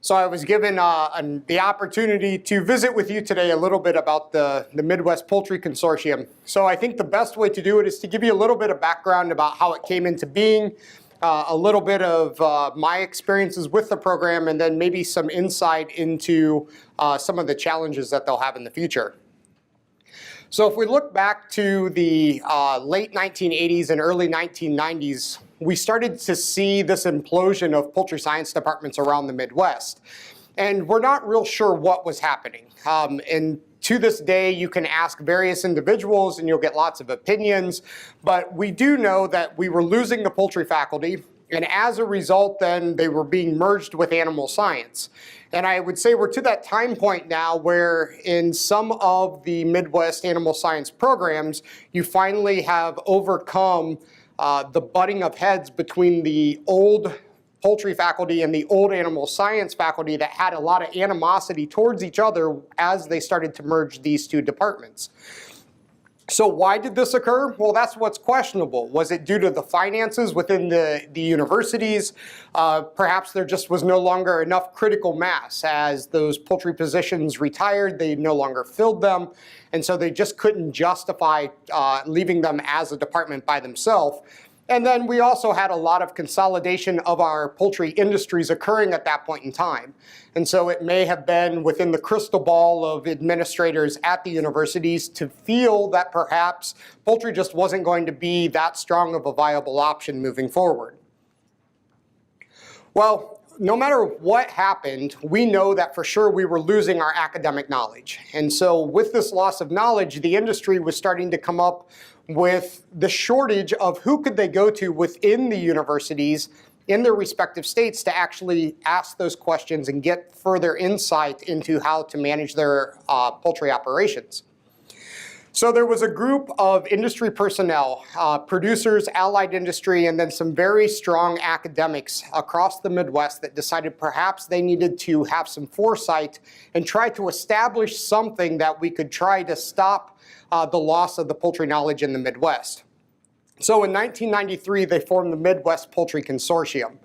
So I was given the opportunity to visit with you today a little bit about the Midwest Poultry Consortium. So I think the best way to do it is to give you a little bit of background about how it came into being, a little bit of my experiences with the program, and then maybe some insight into some of the challenges that they'll have in the future. So if we look back to the late 1980s and early 1990s, we started to see this implosion of poultry science departments around the Midwest. And we're not real sure what was happening. And to this day, you can ask various individuals and you'll get lots of opinions. But we do know that we were losing the poultry faculty. And as a result, then they were being merged with animal science. And I would say we're to that time point now where in some of the Midwest animal science programs, you finally have overcome the butting of heads between the old poultry faculty and the old animal science faculty that had a lot of animosity towards each other as they started to merge these two departments. So why did this occur? Well, that's what's questionable. Was it due to the finances within the universities? Perhaps there just was no longer enough critical mass. As those poultry positions retired, they no longer filled them. And so they just couldn't justify leaving them as a department by themselves. And then we also had a lot of consolidation of our poultry industries occurring at that point in time. And so it may have been within the crystal ball of administrators at the universities to feel that perhaps poultry just wasn't going to be that strong of a viable option moving forward. Well, no matter what happened, we know that for sure we were losing our academic knowledge. And so with this loss of knowledge, the industry was starting to come up with the shortage of who could they go to within the universities in their respective states to actually ask those questions and get further insight into how to manage their poultry operations. So there was a group of industry personnel, producers, allied industry, and then some very strong academics across the Midwest that decided perhaps they needed to have some foresight and try to establish something that we could try to stop the loss of the poultry knowledge in the Midwest. So in 1993, they formed the Midwest Poultry Consortium.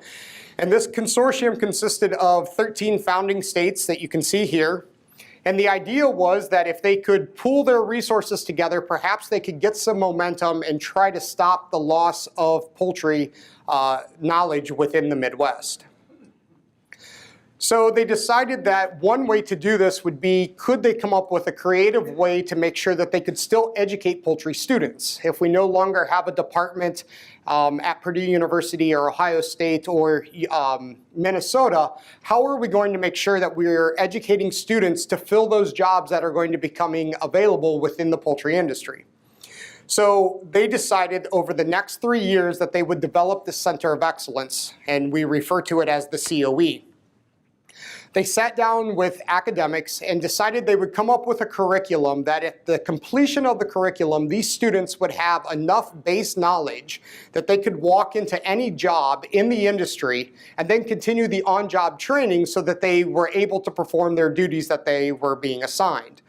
And this consortium consisted of 13 founding states that you can see here. And the idea was that if they could pool their resources together, perhaps they could get some momentum and try to stop the loss of poultry knowledge within the Midwest. So they decided that one way to do this would be, could they come up with a creative way to make sure that they could still educate poultry students? If we no longer have a department at Purdue University or Ohio State or Minnesota, how are we going to make sure that we're educating students to fill those jobs that are going to be becoming available within the poultry industry? So they decided over the next 3 years that they would develop the Center of Excellence, and we refer to it as the COE. They sat down with academics and decided they would come up with a curriculum that at the completion of the curriculum, these students would have enough base knowledge that they could walk into any job in the industry and then continue the on-job training so that they were able to perform their duties that they were being assigned.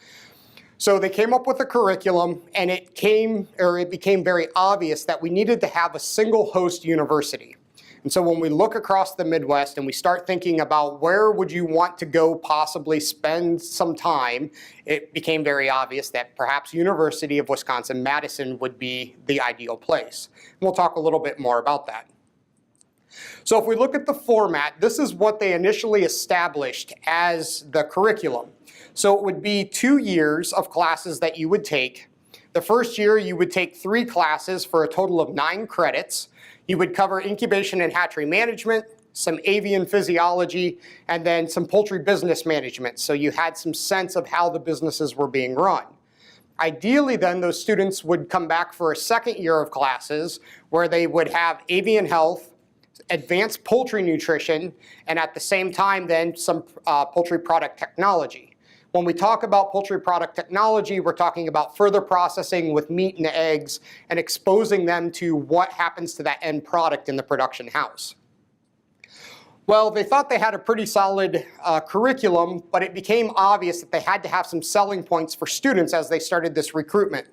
So they came up with a curriculum, and it became very obvious that we needed to have a single host university. And so when we look across the Midwest and we start thinking about where would you want to go possibly spend some time, it became very obvious that perhaps University of Wisconsin-Madison would be the ideal place. And we'll talk a little bit more about that. So if we look at the format, this is what they initially established as the curriculum. So it would be 2 years of classes that you would take. The first year you would take 3 classes for a total of 9 credits. You would cover incubation and hatchery management, some avian physiology, and then some poultry business management. So you had some sense of how the businesses were being run. Ideally then, those students would come back for a second year of classes where they would have avian health, advanced poultry nutrition, and at the same time then some poultry product technology. When we talk about poultry product technology, we're talking about further processing with meat and eggs and exposing them to what happens to that end product in the production house. Well, they thought they had a pretty solid curriculum, but it became obvious that they had to have some selling points for students as they started this recruitment.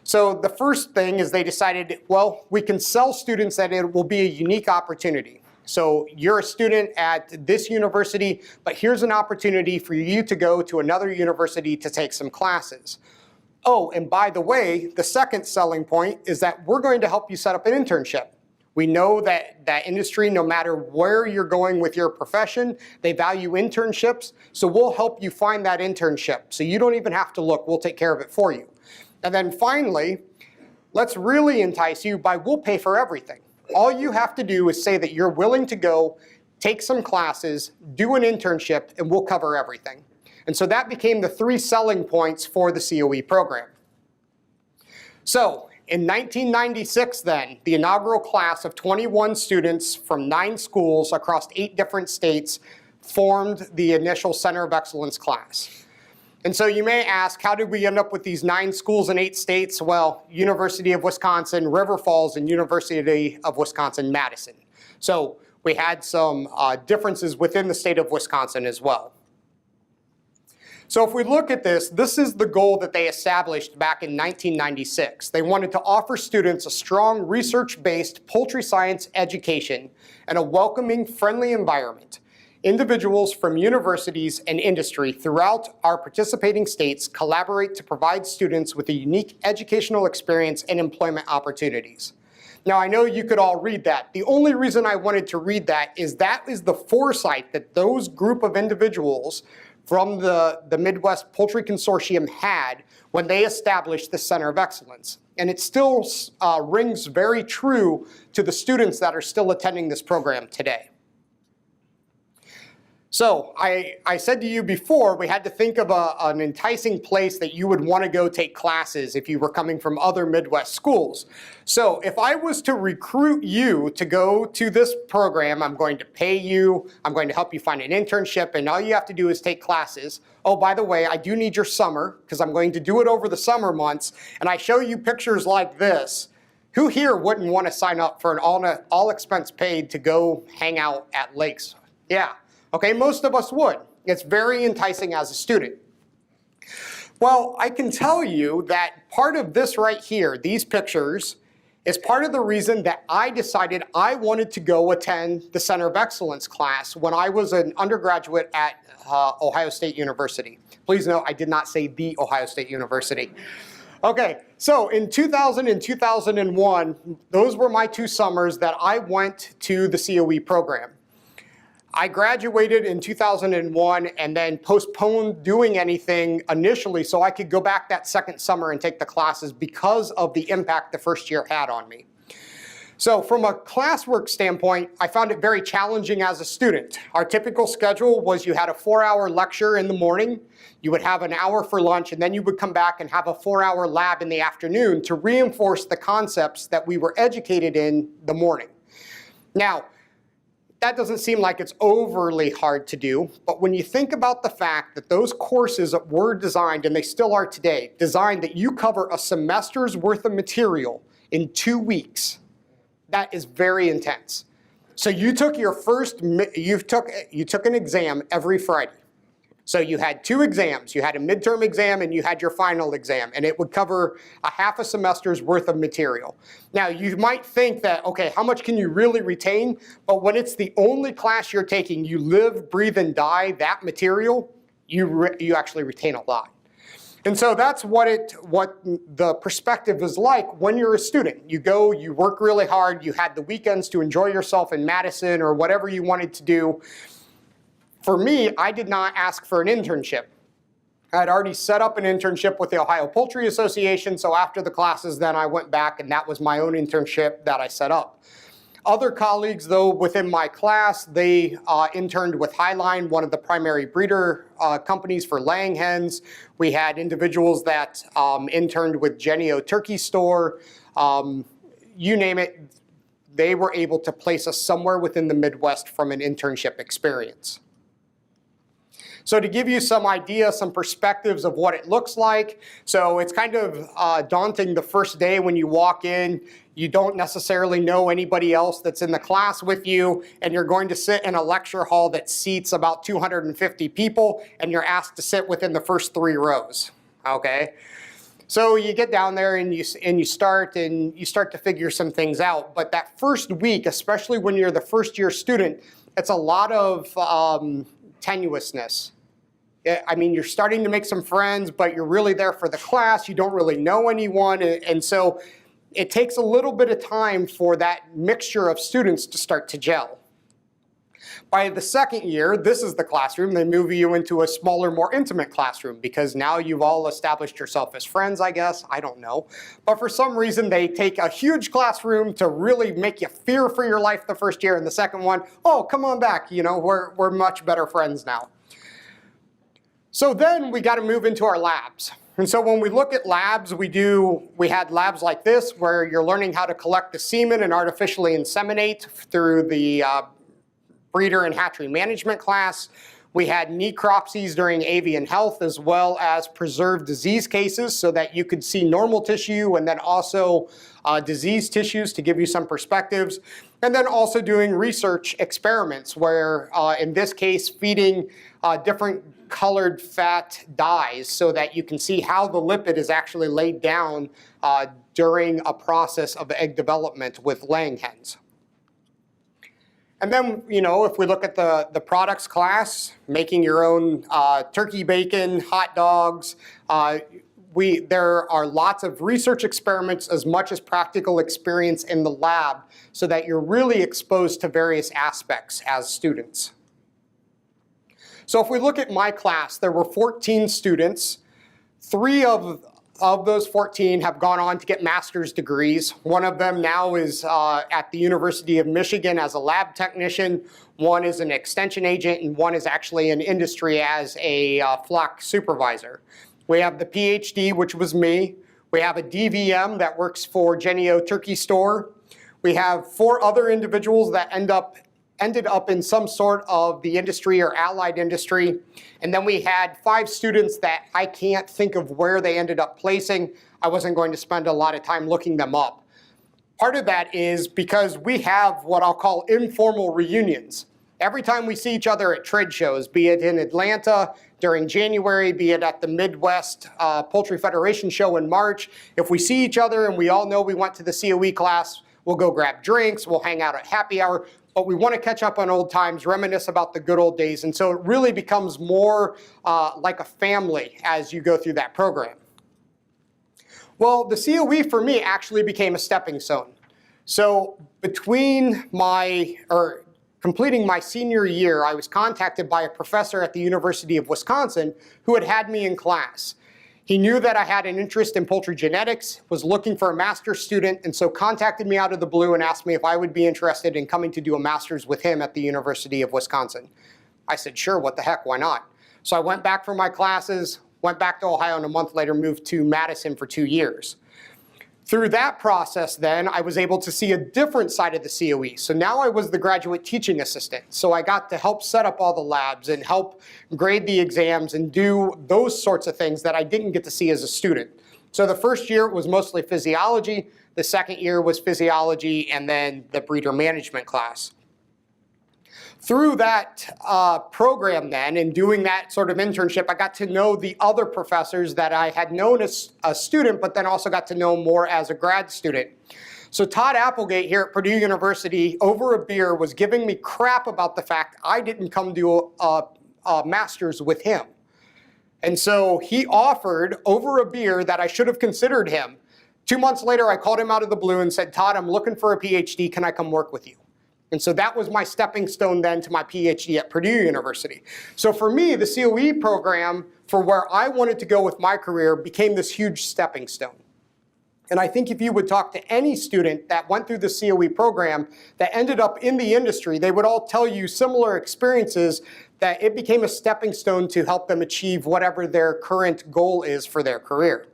So the first thing is they decided, well, we can sell students that it will be a unique opportunity. So you're a student at this university, but here's an opportunity for you to go to another university to take some classes. Oh, and by the way, the second selling point is that we're going to help you set up an internship. We know that that industry, no matter where you're going with your profession, they value internships, so we'll help you find that internship. So you don't even have to look, we'll take care of it for you. And then finally, let's really entice you by we'll pay for everything. All you have to do is say that you're willing to go, take some classes, do an internship, and we'll cover everything. And so that became the 3 selling points for the COE program. So in 1996 then, the inaugural class of 21 students from 9 schools across 8 different states formed the initial Center of Excellence class. And so you may ask, how did we end up with these 9 schools in 8 states? Well, University of Wisconsin, River Falls, and University of Wisconsin-Madison. So we had some differences within the state of Wisconsin as well. So if we look at this, this is the goal that they established back in 1996. They wanted to offer students a strong research-based poultry science education and a welcoming, friendly environment. Individuals from universities and industry throughout our participating states collaborate to provide students with a unique educational experience and employment opportunities. Now, I know you could all read that. The only reason I wanted to read that is the foresight that those group of individuals from the Midwest Poultry Consortium had when they established the Center of Excellence. And it still rings very true to the students that are still attending this program today. So I said to you before, we had to think of an enticing place that you would want to go take classes if you were coming from other Midwest schools. So if I was to recruit you to go to this program, I'm going to pay you, I'm going to help you find an internship, and all you have to do is take classes. Oh, by the way, I do need your summer, because I'm going to do it over the summer months, and I show you pictures like this. Who here wouldn't want to sign up for an all expense paid to go hang out at lakes? Yeah. Okay, most of us would. It's very enticing as a student. Well, I can tell you that part of this right here, these pictures, is part of the reason that I decided I wanted to go attend the Center of Excellence class when I was an undergraduate at Ohio State University. Please note, I did not say the Ohio State University. Okay, so in 2000 and 2001, those were my 2 summers that I went to the COE program. I graduated in 2001 and then postponed doing anything initially so I could go back that second summer and take the classes because of the impact the first year had on me. So from a classwork standpoint, I found it very challenging as a student. Our typical schedule was you had a 4-hour lecture in the morning, you would have an hour for lunch, and then you would come back and have a 4-hour lab in the afternoon to reinforce the concepts that we were educated in the morning. Now, that doesn't seem like it's overly hard to do, but when you think about the fact that those courses were designed, and they still are today, designed that you cover a semester's worth of material in 2 weeks, that is very intense. So you took your you took an exam every Friday. So you had 2 exams. You had a midterm exam and you had your final exam, and it would cover a half a semester's worth of material. Now you might think that, okay, how much can you really retain? But when it's the only class you're taking, you live, breathe, and die that material, you actually retain a lot. And so that's what the perspective is like when you're a student. You go, you work really hard, you had the weekends to enjoy yourself in Madison or whatever you wanted to do. For me, I did not ask for an internship. I had already set up an internship with the Ohio Poultry Association, so after the classes then I went back and that was my own internship that I set up. Other colleagues, though, within my class, they interned with Highline, one of the primary breeder companies for laying hens. We had individuals that interned with Genio Turkey Store. You name it, they were able to place us somewhere within the Midwest from an internship experience. So to give you some idea, some perspectives of what it looks like, so it's kind of daunting the first day when you walk in. You don't necessarily know anybody else that's in the class with you, and you're going to sit in a lecture hall that seats about 250 people, and you're asked to sit within the first 3 rows, okay? So you get down there and you start to figure some things out. But that first week, especially when you're the first year student, it's a lot of tenuousness. I mean, you're starting to make some friends, but you're really there for the class. You don't really know anyone. And so it takes a little bit of time for that mixture of students to start to gel. By the second year, this is the classroom. They move you into a smaller, more intimate classroom because now you've all established yourself as friends, I guess. I don't know. But for some reason, they take a huge classroom to really make you fear for your life the first year. And the second one, oh, come on back. You know, we're much better friends now. So then we got to move into our labs. And so when we look at labs, we had labs like this where you're learning how to collect the semen and artificially inseminate through the breeder and hatchery management class. We had necropsies during avian health as well as preserved disease cases so that you could see normal tissue and then also disease tissues to give you some perspectives. And then also doing research experiments where, in this case, feeding different colored fat dyes so that you can see how the lipid is actually laid down during a process of egg development with laying hens. And then, you know, if we look at the products class, making your own turkey bacon, hot dogs, there are lots of research experiments as much as practical experience in the lab so that you're really exposed to various aspects as students. So if we look at my class, there were 14 students. 3 of those 14 have gone on to get master's degrees. One of them now is at the University of Michigan as a lab technician. One is an extension agent, and one is actually in industry as a flock supervisor. We have the PhD, which was me. We have a DVM that works for Genio Turkey Store. We have 4 other individuals that ended up in some sort of the industry or allied industry. And then we had 5 students that I can't think of where they ended up placing. I wasn't going to spend a lot of time looking them up. Part of that is because we have what I'll call informal reunions. Every time we see each other at trade shows, be it in Atlanta during January, be it at the Midwest Poultry Federation show in March, if we see each other and we all know we went to the COE class, we'll go grab drinks, we'll hang out at happy hour, but we want to catch up on old times, reminisce about the good old days. And so it really becomes more like a family as you go through that program. Well, the COE for me actually became a stepping stone. So between completing my senior year, I was contacted by a professor at the University of Wisconsin who had me in class. He knew that I had an interest in poultry genetics, was looking for a master's student, and so contacted me out of the blue and asked me if I would be interested in coming to do a master's with him at the University of Wisconsin. I said, sure, what the heck, why not? So I went back for my classes, went back to Ohio, and a month later moved to Madison for 2 years. Through that process then, I was able to see a different side of the COE. So now I was the graduate teaching assistant. So I got to help set up all the labs and help grade the exams and do those sorts of things that I didn't get to see as a student. So the first year was mostly physiology. The second year was physiology and then the breeder management class. Through that program then and doing that sort of internship, I got to know the other professors that I had known as a student, but then also got to know more as a grad student. So Todd Applegate here at Purdue University over a beer was giving me crap about the fact I didn't come do a master's with him. And so he offered over a beer that I should have considered him. 2 months later, I called him out of the blue and said, Todd, I'm looking for a PhD. Can I come work with you? And so that was my stepping stone then to my PhD at Purdue University. So for me, the COE program, for where I wanted to go with my career, became this huge stepping stone. And I think if you would talk to any student that went through the COE program that ended up in the industry, they would all tell you similar experiences that it became a stepping stone to help them achieve whatever their current goal is for their career.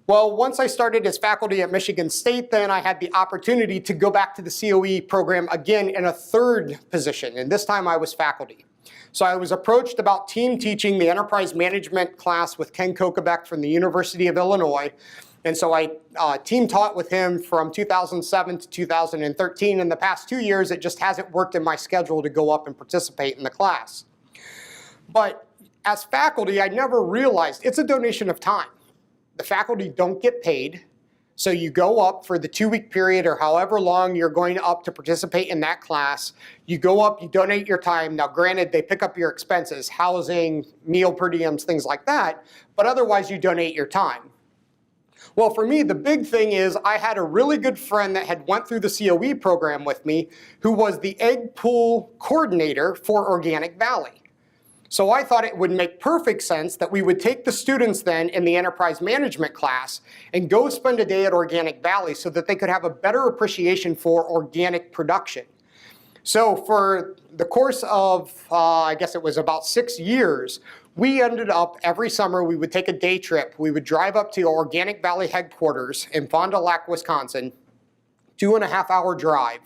Well, once I started as faculty at Michigan State, then I had the opportunity to go back to the COE program again in a third position, and this time I was faculty. So I was approached about team teaching the enterprise management class with Ken Kokebek from the University of Illinois, and so I team taught with him from 2007 to 2013. In the past 2 years, it just hasn't worked in my schedule to go up and participate in the class. But as faculty, I never realized it's a donation of time. The faculty don't get paid. So you go up for the 2-week period or however long you're going up to participate in that class. You go up, you donate your time. Now granted, they pick up your expenses, housing, meal per diems, things like that, but otherwise you donate your time. Well, for me, the big thing is I had a really good friend that had went through the COE program with me who was the egg pool coordinator for Organic Valley. So I thought it would make perfect sense that we would take the students then in the enterprise management class and go spend a day at Organic Valley so that they could have a better appreciation for organic production. So for the course of, I guess it was about 6 years, we ended up every summer, we would take a day trip. We would drive up to Organic Valley headquarters in Fond du Lac, Wisconsin, 2.5-hour drive.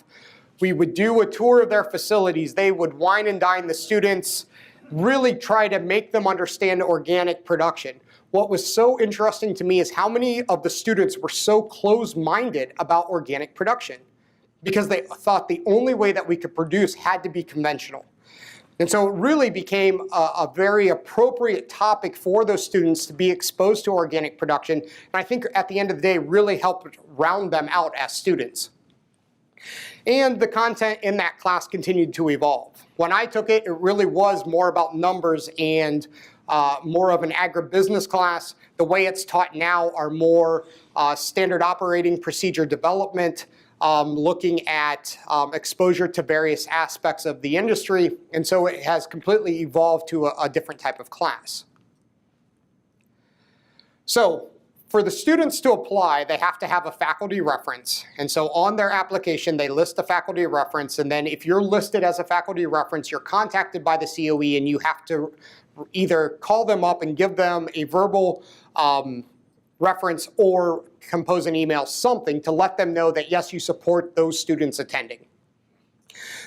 We would do a tour of their facilities. They would wine and dine the students, really try to make them understand organic production. What was so interesting to me is how many of the students were so closed-minded about organic production because they thought the only way that we could produce had to be conventional. And so it really became a very appropriate topic for those students to be exposed to organic production. And I think at the end of the day, really helped round them out as students. And the content in that class continued to evolve. When I took it, it really was more about numbers and more of an agribusiness class. The way it's taught now are more standard operating procedure development, looking at exposure to various aspects of the industry. And so it has completely evolved to a different type of class. So for the students to apply, they have to have a faculty reference. And so on their application, they list a faculty reference. And then if you're listed as a faculty reference, you're contacted by the COE and you have to either call them up and give them a verbal reference or compose an email, something to let them know that yes, you support those students attending.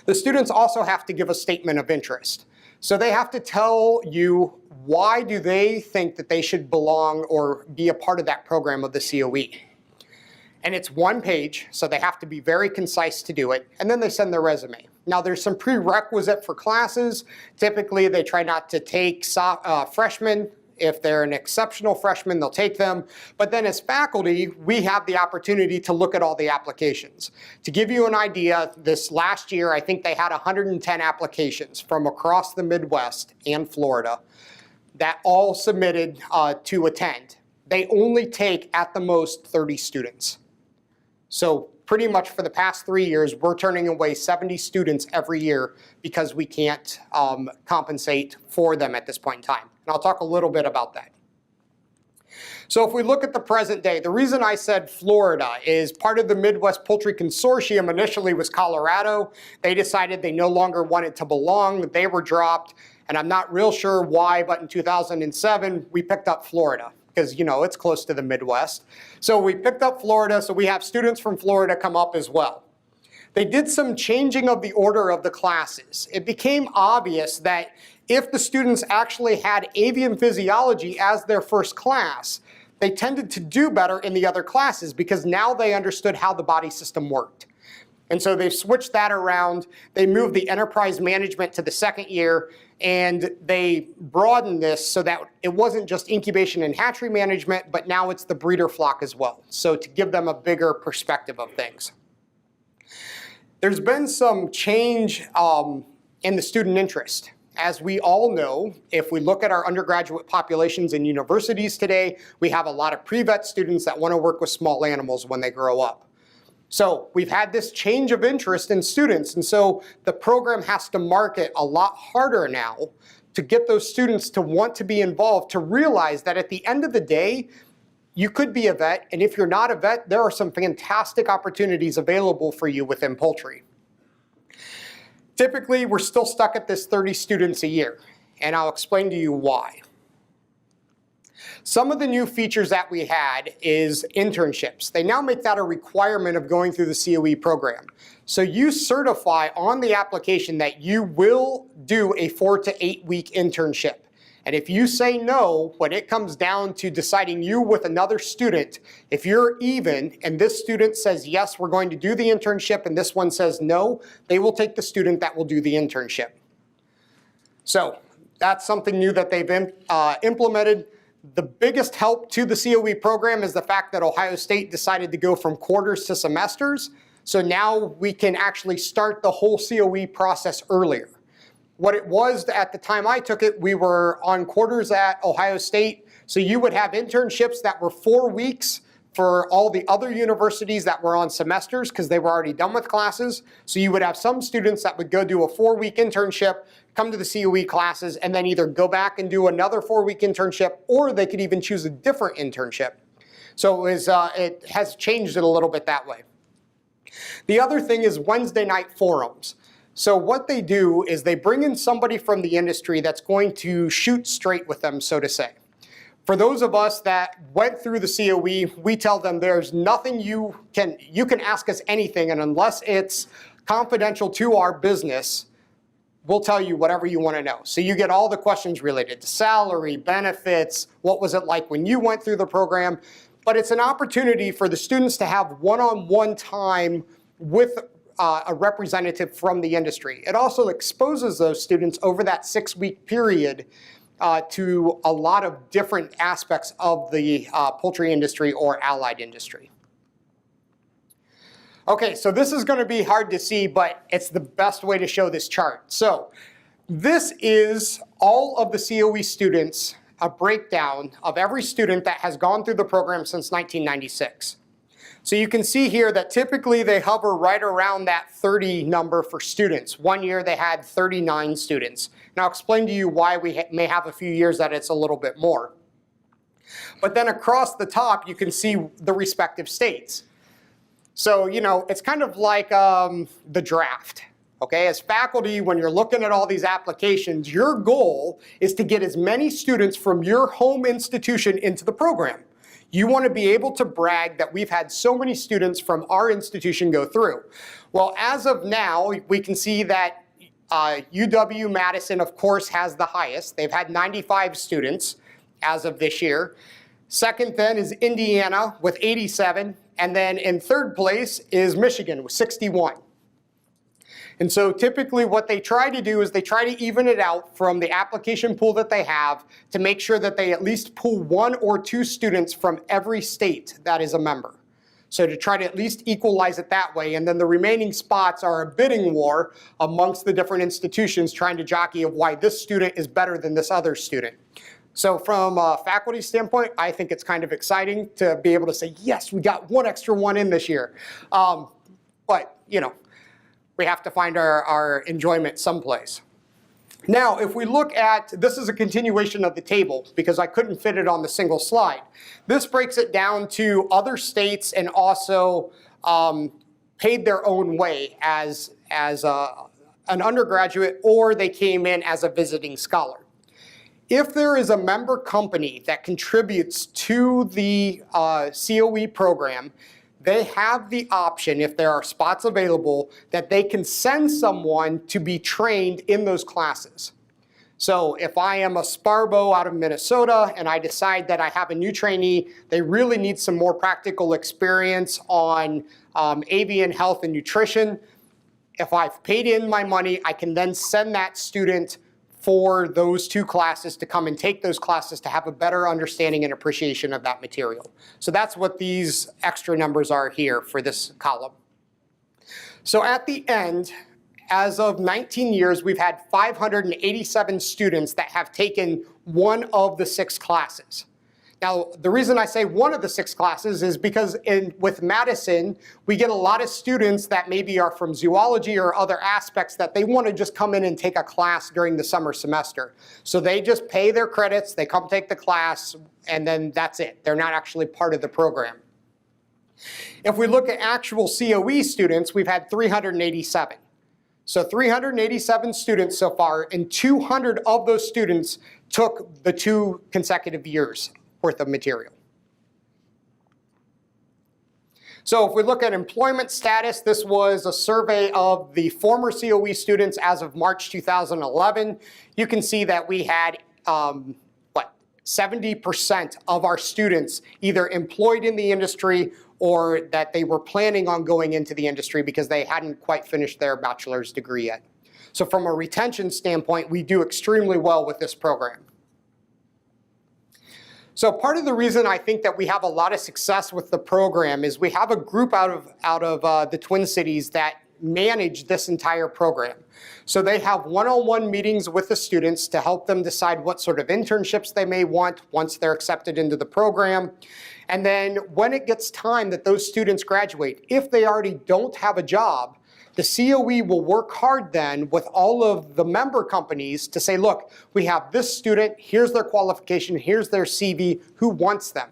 The students also have to give a statement of interest. So they have to tell you why do they think that they should belong or be a part of that program of the COE. And it's 1 page, so they have to be very concise to do it, and then they send their resume. Now there's some prerequisite for classes. Typically they try not to take freshmen. If they're an exceptional freshman, they'll take them. But then as faculty, we have the opportunity to look at all the applications. To give you an idea, this last year, I think they had 110 applications from across the Midwest and Florida that all submitted to attend. They only take at the most 30 students. So pretty much for the past 3 years, we're turning away 70 students every year because we can't compensate for them at this point in time. And I'll talk a little bit about that. So if we look at the present day, the reason I said Florida is part of the Midwest Poultry Consortium initially was Colorado. They decided they no longer wanted to belong. They were dropped. And I'm not real sure why, but in 2007, we picked up Florida because, you know, it's close to the Midwest. So we picked up Florida, so we have students from Florida come up as well. They did some changing of the order of the classes. It became obvious that if the students actually had avian physiology as their first class, they tended to do better in the other classes because now they understood how the body system worked. And so they've switched that around. They moved the enterprise management to the second year, and they broadened this so that it wasn't just incubation and hatchery management, but now it's the breeder flock as well. So to give them a bigger perspective of things. There's been some change in the student interest. As we all know, if we look at our undergraduate populations in universities today, we have a lot of pre-vet students that want to work with small animals when they grow up. So we've had this change of interest in students, and so the program has to market a lot harder now to get those students to want to be involved, to realize that at the end of the day, you could be a vet, and if you're not a vet, there are some fantastic opportunities available for you within poultry. Typically, we're still stuck at this 30 students a year, and I'll explain to you why. Some of the new features that we had is internships. They now make that a requirement of going through the COE program. So you certify on the application that you will do a 4 to 8 week internship. And if you say no, when it comes down to deciding you with another student, if you're even and this student says, yes, we're going to do the internship, and this one says no, they will take the student that will do the internship. So that's something new that they've implemented. The biggest help to the COE program is the fact that Ohio State decided to go from quarters to semesters. So now we can actually start the whole COE process earlier. What it was at the time I took it, we were on quarters at Ohio State. So you would have internships that were 4 weeks for all the other universities that were on semesters because they were already done with classes. So you would have some students that would go do a 4-week internship, come to the COE classes, and then either go back and do another 4-week internship, or they could even choose a different internship. So it has changed it a little bit that way. The other thing is Wednesday night forums. So what they do is they bring in somebody from the industry that's going to shoot straight with them, so to say. For those of us that went through the COE, we tell them there's nothing you can ask us anything, and unless it's confidential to our business, we'll tell you whatever you want to know. So you get all the questions related to salary, benefits, what was it like when you went through the program. But it's an opportunity for the students to have one-on-one time with a representative from the industry. It also exposes those students over that 6-week period to a lot of different aspects of the poultry industry or allied industry. Okay, so this is going to be hard to see, but it's the best way to show this chart. So this is all of the COE students, a breakdown of every student that has gone through the program since 1996. So you can see here that typically they hover right around that 30 number for students. One year they had 39 students. Now I'll explain to you why we may have a few years that it's a little bit more. But then across the top you can see the respective states. So, you know, it's kind of like the draft. Okay, as faculty, when you're looking at all these applications, your goal is to get as many students from your home institution into the program. You want to be able to brag that we've had so many students from our institution go through. Well, as of now, we can see that UW-Madison, of course, has the highest. They've had 95 students as of this year. Second then is Indiana with 87. And then in third place is Michigan with 61. And so typically what they try to do is they try to even it out from the application pool that they have to make sure that they at least pull 1 or 2 students from every state that is a member. So to try to at least equalize it that way. And then the remaining spots are a bidding war amongst the different institutions trying to jockey of why this student is better than this other student. So from a faculty standpoint, I think it's kind of exciting to be able to say, yes, we got 1 extra one in this year. But, you know, we have to find our enjoyment someplace. Now, if we look at, this is a continuation of the table because I couldn't fit it on the single slide. This breaks it down to other states and also paid their own way as an undergraduate, or they came in as a visiting scholar. If there is a member company that contributes to the COE program, they have the option, if there are spots available, that they can send someone to be trained in those classes. So if I am a Sparbo out of Minnesota and I decide that I have a new trainee, they really need some more practical experience on avian health and nutrition. If I've paid in my money, I can then send that student for those 2 classes to come and take those classes to have a better understanding and appreciation of that material. So that's what these extra numbers are here for this column. So at the end, as of 19 years, we've had 587 students that have taken one of the 6 classes. Now, the reason I say one of the 6 classes is because with Madison, we get a lot of students that maybe are from zoology or other aspects that they want to just come in and take a class during the summer semester. So they just pay their credits, they come take the class, and then that's it. They're not actually part of the program. If we look at actual COE students, we've had 387. So 387 students so far, and 200 of those students took the 2 consecutive years worth of material. So if we look at employment status, this was a survey of the former COE students as of March 2011. You can see that we had 70% of our students either employed in the industry or that they were planning on going into the industry because they hadn't quite finished their bachelor's degree yet. So from a retention standpoint, we do extremely well with this program. So part of the reason I think that we have a lot of success with the program is we have a group out of the Twin Cities that manage this entire program. So they have one-on-one meetings with the students to help them decide what sort of internships they may want once they're accepted into the program. And then when it gets time that those students graduate, if they already don't have a job, the COE will work hard then with all of the member companies to say, look, we have this student, here's their qualification, here's their CV, who wants them?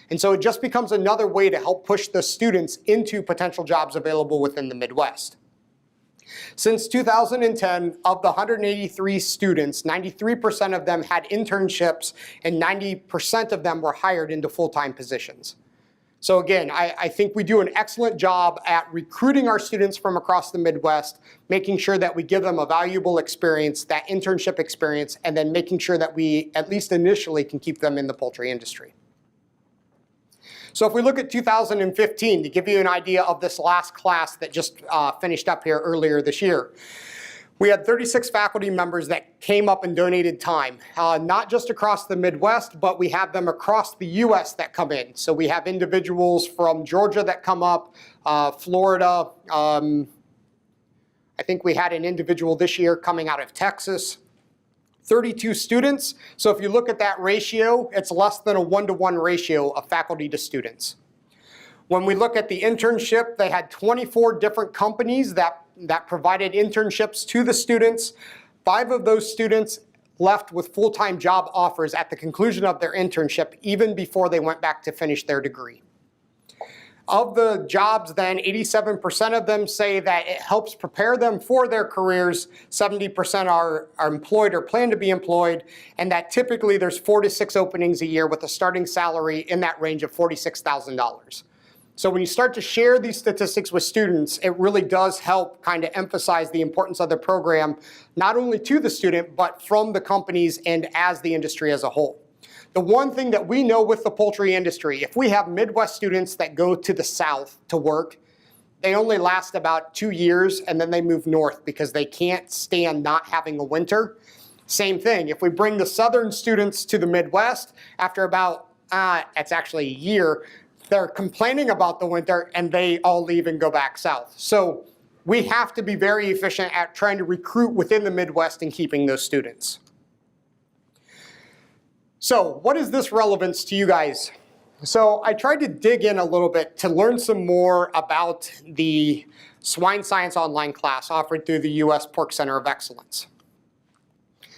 And so it just becomes another way to help push the students into potential jobs available within the Midwest. Since 2010, of the 183 students, 93% of them had internships and 90% of them were hired into full-time positions. So again, I think we do an excellent job at recruiting our students from across the Midwest, making sure that we give them a valuable experience, that internship experience, and then making sure that we, at least initially, can keep them in the poultry industry. So if we look at 2015, to give you an idea of this last class that just finished up here earlier this year, we had 36 faculty members that came up and donated time, not just across the Midwest, but we have them across the US that come in. So we have individuals from Georgia that come up, Florida. I think we had an individual this year coming out of Texas. 32 students. So if you look at that ratio, it's less than a 1-to-1 ratio of faculty to students. When we look at the internship, they had 24 different companies that provided internships to the students. 5 of those students left with full-time job offers at the conclusion of their internship, even before they went back to finish their degree. Of the jobs then, 87% of them say that it helps prepare them for their careers, 70% are employed or plan to be employed, and that typically there's 4 to 6 openings a year with a starting salary in that range of $46,000. So when you start to share these statistics with students, it really does help kind of emphasize the importance of the program, not only to the student, but from the companies and as the industry as a whole. The one thing that we know with the poultry industry, if we have Midwest students that go to the South to work, they only last about 2 years and then they move north because they can't stand not having a winter. Same thing, if we bring the Southern students to the Midwest, after about, it's actually a year, they're complaining about the winter and they all leave and go back south. So we have to be very efficient at trying to recruit within the Midwest and keeping those students. So what is this relevance to you guys? So I tried to dig in a little bit to learn some more about the Swine Science online class offered through the U.S. Pork Center of Excellence.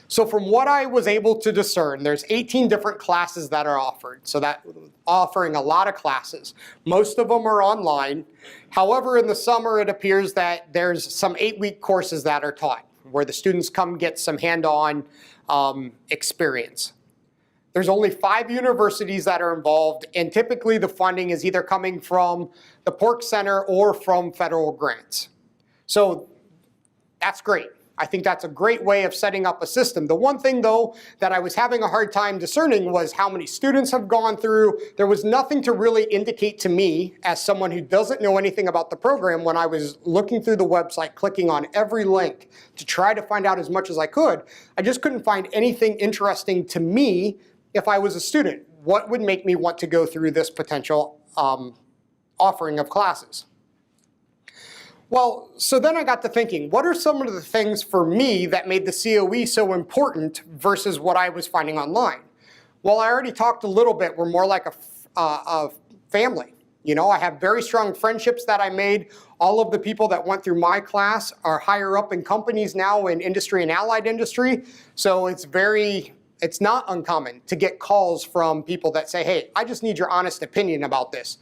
So from what I was able to discern, there's 18 different classes that are offered. So that offering a lot of classes. Most of them are online. However, in the summer, it appears that there's some 8-week courses that are taught where the students come get some hand-on experience. There's only 5 universities that are involved, and typically the funding is either coming from the Pork Center or from federal grants. So that's great. I think that's a great way of setting up a system. The one thing, though, that I was having a hard time discerning was how many students have gone through. There was nothing to really indicate to me, as someone who doesn't know anything about the program, when I was looking through the website, clicking on every link to try to find out as much as I could. I just couldn't find anything interesting to me. If I was a student, what would make me want to go through this potential offering of classes? Well, so then I got to thinking, what are some of the things for me that made the COE so important versus what I was finding online? Well, I already talked a little bit. We're more like a family. You know, I have very strong friendships that I made. All of the people that went through my class are higher up in companies now in industry and allied industry. So it's not uncommon to get calls from people that say, hey, I just need your honest opinion about this.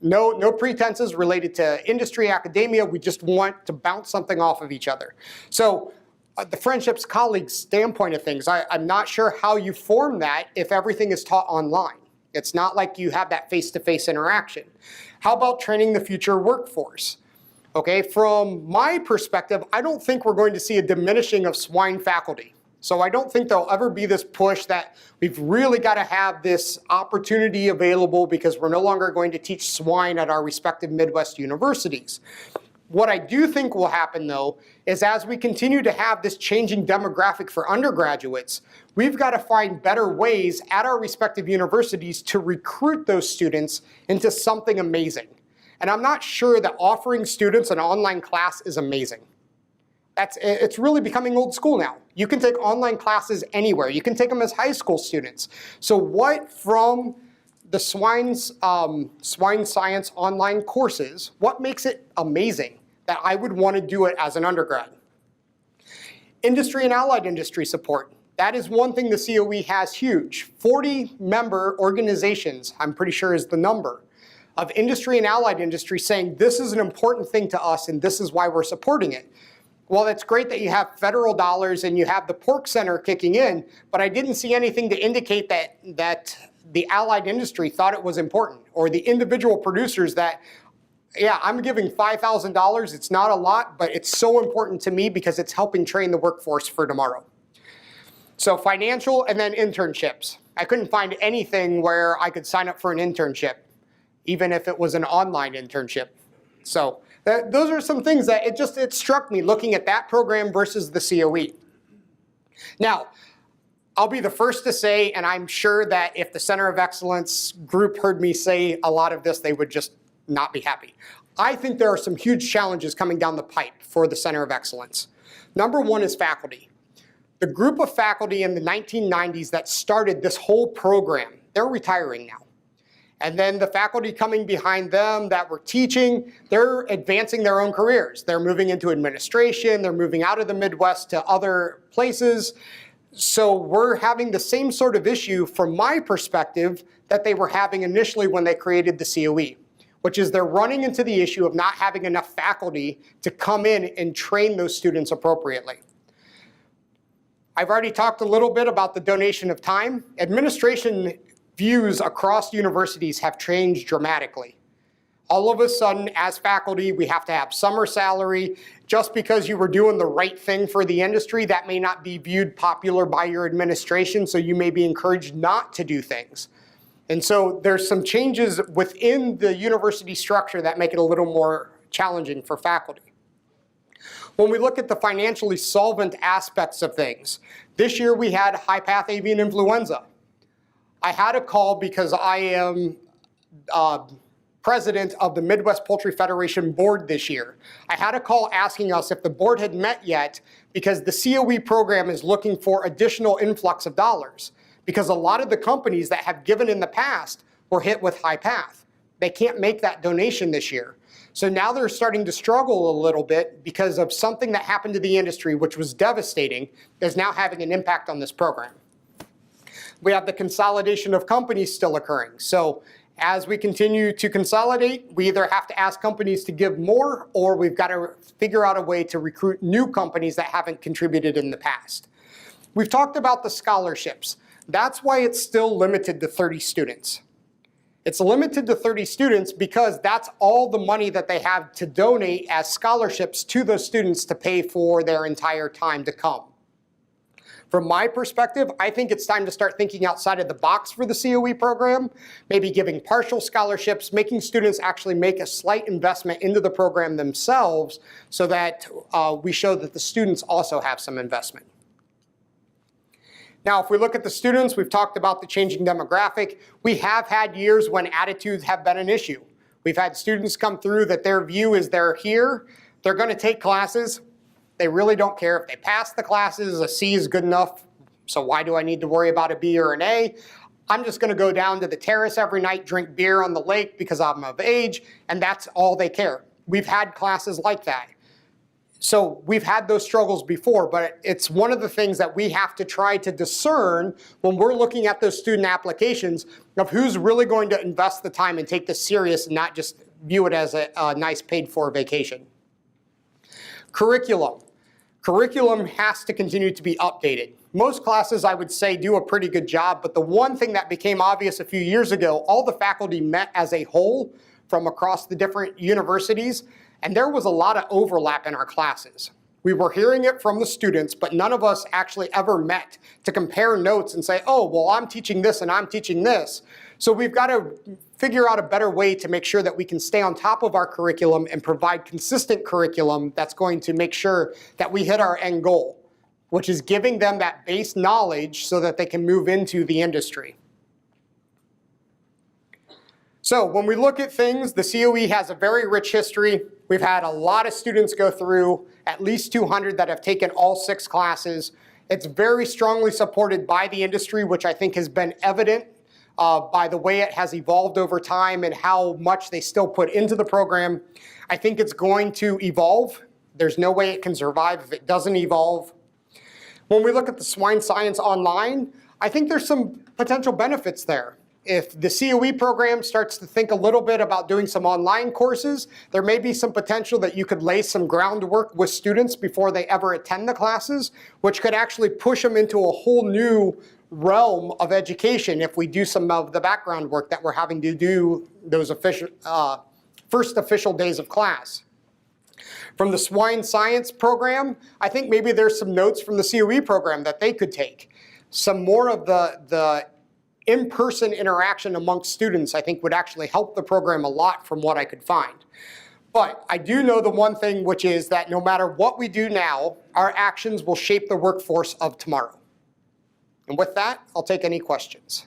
No pretenses related to industry, academia. We just want to bounce something off of each other. So the friendships, colleagues standpoint of things, I'm not sure how you form that if everything is taught online. It's not like you have that face-to-face interaction. How about training the future workforce? Okay, from my perspective, I don't think we're going to see a diminishing of swine faculty. So I don't think there'll ever be this push that we've really got to have this opportunity available because we're no longer going to teach swine at our respective Midwest universities. What I do think will happen, though, is as we continue to have this changing demographic for undergraduates, we've got to find better ways at our respective universities to recruit those students into something amazing. And I'm not sure that offering students an online class is amazing. It's really becoming old school now. You can take online classes anywhere. You can take them as high school students. So what from the swine science online courses, what makes it amazing that I would want to do it as an undergrad? Industry and allied industry support. That is one thing the COE has huge. 40 member organizations, I'm pretty sure is the number, of industry and allied industry saying this is an important thing to us and this is why we're supporting it. Well, it's great that you have federal dollars and you have the pork center kicking in, but I didn't see anything to indicate that the allied industry thought it was important, or the individual producers that, yeah, I'm giving $5,000, it's not a lot, but it's so important to me because it's helping train the workforce for tomorrow. So financial and then internships. I couldn't find anything where I could sign up for an internship, even if it was an online internship. So those are some things that it struck me looking at that program versus the COE. Now, I'll be the first to say, and I'm sure that if the Center of Excellence group heard me say a lot of this, they would just not be happy. I think there are some huge challenges coming down the pipe for the Center of Excellence. Number one is faculty. The group of faculty in the 1990s that started this whole program, they're retiring now. And then the faculty coming behind them that were teaching, they're advancing their own careers. They're moving into administration, they're moving out of the Midwest to other places. So we're having the same sort of issue from my perspective that they were having initially when they created the COE, which is they're running into the issue of not having enough faculty to come in and train those students appropriately. I've already talked a little bit about the donation of time. Administration views across universities have changed dramatically. All of a sudden, as faculty, we have to have summer salary. Just because you were doing the right thing for the industry, that may not be viewed popular by your administration, so you may be encouraged not to do things. And so there's some changes within the university structure that make it a little more challenging for faculty. When we look at the financially solvent aspects of things, this year we had high-path avian influenza. I had a call because I am president of the Midwest Poultry Federation board this year. I had a call asking us if the board had met yet because the COE program is looking for additional influx of dollars because a lot of the companies that have given in the past were hit with high path. They can't make that donation this year. So now they're starting to struggle a little bit because of something that happened to the industry, which was devastating, is now having an impact on this program. We have the consolidation of companies still occurring. So as we continue to consolidate, we either have to ask companies to give more or we've got to figure out a way to recruit new companies that haven't contributed in the past. We've talked about the scholarships. That's why it's still limited to 30 students. It's limited to 30 students because that's all the money that they have to donate as scholarships to those students to pay for their entire time to come. From my perspective, I think it's time to start thinking outside of the box for the COE program, maybe giving partial scholarships, making students actually make a slight investment into the program themselves so that we show that the students also have some investment. Now, if we look at the students, we've talked about the changing demographic. We have had years when attitudes have been an issue. We've had students come through that their view is they're here, they're going to take classes. They really don't care if they pass the classes, a C is good enough, so why do I need to worry about a B or an A? I'm just going to go down to the terrace every night, drink beer on the lake because I'm of age, and that's all they care. We've had classes like that. So we've had those struggles before, but it's one of the things that we have to try to discern when we're looking at those student applications of who's really going to invest the time and take this serious and not just view it as a nice paid-for vacation. Curriculum. Curriculum has to continue to be updated. Most classes, I would say, do a pretty good job, but the one thing that became obvious a few years ago, all the faculty met as a whole from across the different universities, and there was a lot of overlap in our classes. We were hearing it from the students, but none of us actually ever met to compare notes and say, oh, well, I'm teaching this and I'm teaching this. So we've got to figure out a better way to make sure that we can stay on top of our curriculum and provide consistent curriculum that's going to make sure that we hit our end goal, which is giving them that base knowledge so that they can move into the industry. So when we look at things, the COE has a very rich history. We've had a lot of students go through, at least 200 that have taken all 6 classes. It's very strongly supported by the industry, which I think has been evident by the way it has evolved over time and how much they still put into the program. I think it's going to evolve. There's no way it can survive if it doesn't evolve. When we look at the swine science online, I think there's some potential benefits there. If the COE program starts to think a little bit about doing some online courses, there may be some potential that you could lay some groundwork with students before they ever attend the classes, which could actually push them into a whole new realm of education if we do some of the background work that we're having to do those first official days of class. From the swine science program, I think maybe there's some notes from the COE program that they could take. Some more of the in-person interaction amongst students, I think, would actually help the program a lot from what I could find. But I do know the one thing, which is that no matter what we do now, our actions will shape the workforce of tomorrow. And with that, I'll take any questions.